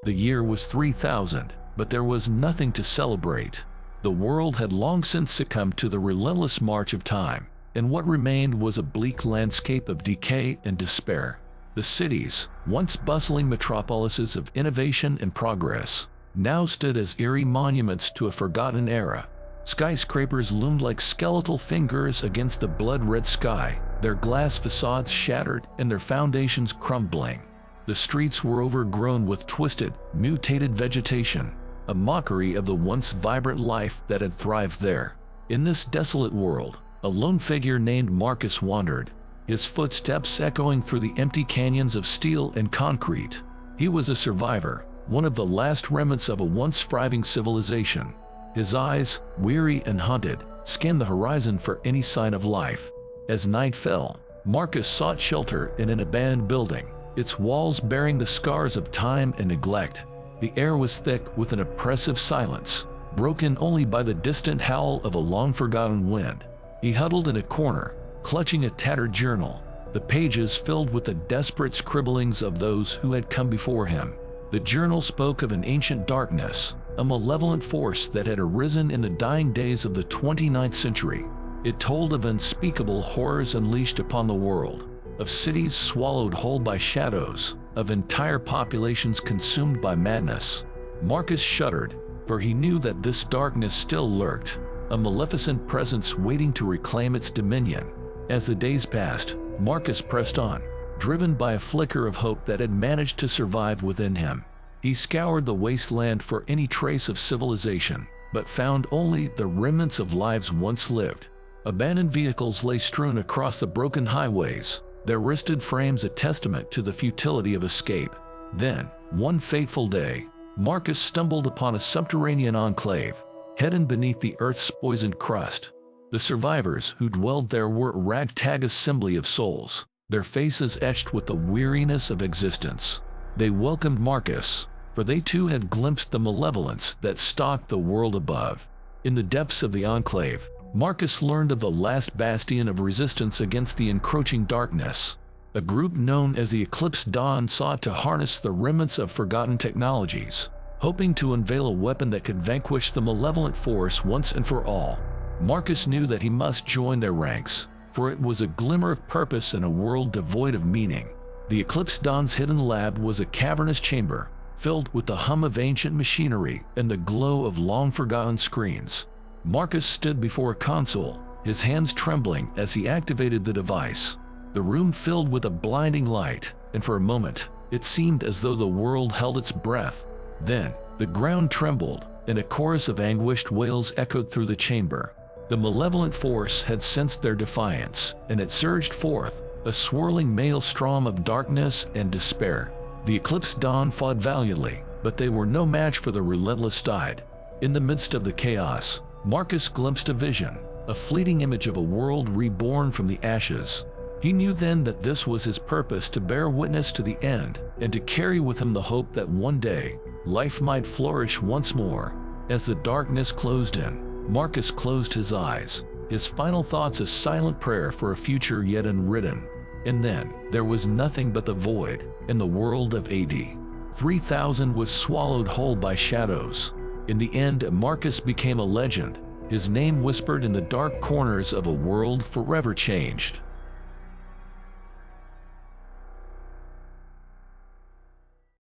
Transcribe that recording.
The year was 3000, but there was nothing to celebrate. The world had long since succumbed to the relentless march of time, and what remained was a bleak landscape of decay and despair. The cities, once bustling metropolises of innovation and progress, now stood as eerie monuments to a forgotten era. Skyscrapers loomed like skeletal fingers against the blood-red sky, their glass facades shattered and their foundations crumbling. The streets were overgrown with twisted, mutated vegetation, a mockery of the once vibrant life that had thrived there. In this desolate world, a lone figure named Marcus wandered, his footsteps echoing through the empty canyons of steel and concrete. He was a survivor, one of the last remnants of a once thriving civilization. His eyes, weary and haunted, scanned the horizon for any sign of life. As night fell, Marcus sought shelter in an abandoned building, its walls bearing the scars of time and neglect. The air was thick with an oppressive silence, broken only by the distant howl of a long-forgotten wind. He huddled in a corner, clutching a tattered journal, the pages filled with the desperate scribblings of those who had come before him. The journal spoke of an ancient darkness, a malevolent force that had arisen in the dying days of the 29th century. It told of unspeakable horrors unleashed upon the world, of cities swallowed whole by shadows, of entire populations consumed by madness. Marcus shuddered, for he knew that this darkness still lurked, a maleficent presence waiting to reclaim its dominion. As the days passed, Marcus pressed on, driven by a flicker of hope that had managed to survive within him. He scoured the wasteland for any trace of civilization, but found only the remnants of lives once lived. Abandoned vehicles lay strewn across the broken highways, their rusted frames a testament to the futility of escape. Then, one fateful day, Marcus stumbled upon a subterranean enclave, hidden beneath the earth's poisoned crust. The survivors who dwelled there were a ragtag assembly of souls, their faces etched with the weariness of existence. They welcomed Marcus, for they too had glimpsed the malevolence that stalked the world above. In the depths of the enclave, Marcus learned of the last bastion of resistance against the encroaching darkness. A group known as the Eclipsed Dawn sought to harness the remnants of forgotten technologies, hoping to unveil a weapon that could vanquish the malevolent force once and for all. Marcus knew that he must join their ranks, for it was a glimmer of purpose in a world devoid of meaning. The Eclipsed Dawn's hidden lab was a cavernous chamber, filled with the hum of ancient machinery and the glow of long-forgotten screens. Marcus stood before a console, his hands trembling as he activated the device. The room filled with a blinding light, and for a moment, it seemed as though the world held its breath. Then, the ground trembled, and a chorus of anguished wails echoed through the chamber. The malevolent force had sensed their defiance, and it surged forth, a swirling maelstrom of darkness and despair. The Eclipsed Dawn fought valiantly, but they were no match for the relentless tide. In the midst of the chaos, Marcus glimpsed a vision, a fleeting image of a world reborn from the ashes. He knew then that this was his purpose, to bear witness to the end, and to carry with him the hope that one day, life might flourish once more. As the darkness closed in, Marcus closed his eyes, his final thoughts a silent prayer for a future yet unwritten. And then, there was nothing but the void, and the world of A.D. 3000 was swallowed whole by shadows. In the end, Marcus became a legend, his name whispered in the dark corners of a world forever changed.